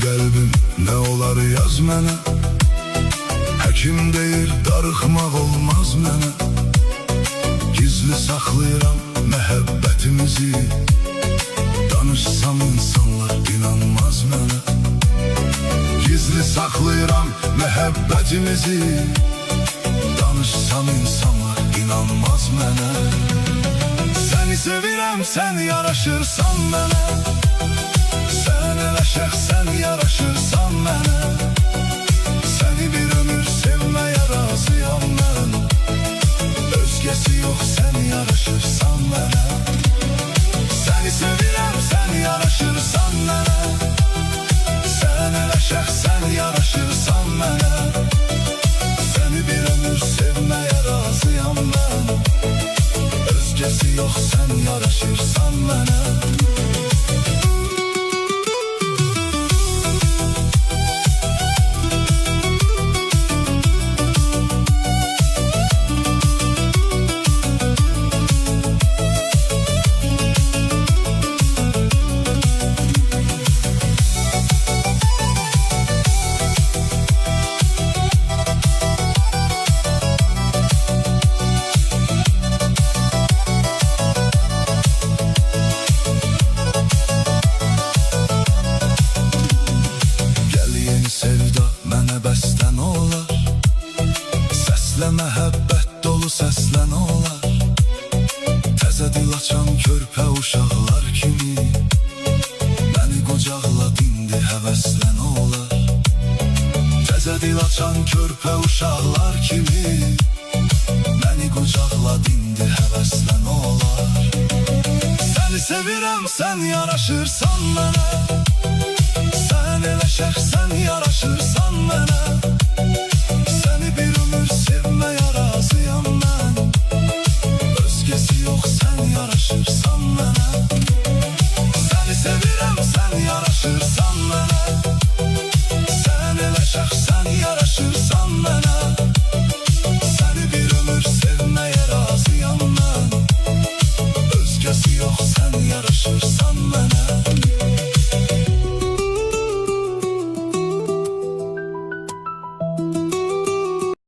qəlbim, nə olar yaz mənə. Həkim deyir, darıxmaq olmaz mənə. Gizli saxlayıram məhəbbətimizi. Danışsam insanlar inanmaz mənə. Gizli saxlayıram məhəbbətimizi. Danışsam insanlar inanmaz mənə. Səni sevirəm, sən yaraşırsan mənə. Sən elə şəxsən yaraşırsan mənə. Səni bir ömür sevməyə razıyam mən. Özgəsi yox, sən yaraşırsan mənə. Səni sevirəm, sən yaraşırsan mənə. Sən elə şəxsən yaraşırsan mənə. Səni bir ömür sevməyə razıyam mən. Özgəsi yox, sən yaraşırsan mənə. Bəstən olar, səslə məhəbbət dolu səslən olar. Təzə dil açan körpə uşaqlar kimi məni qocaqla dindi həvəslən olar. Təzə dil açan körpə uşaqlar kimi məni qocaqla dindi həvəslən olar. Səni sevirəm, sən yaraşırsan mənə. Sən elə şəxsən yaraşırsan mənə. Səni bir ömür sevməyə razıyam mən. Özgəsi yox, sən yaraşırsan mənə. Səni sevirəm, sən yaraşırsan mənə. Sən elə şəxsən yaraşırsan mənə. Səni bir ömür sevməyə razıyam mən. Özgəsi yox, sən yaraşırsan mənə.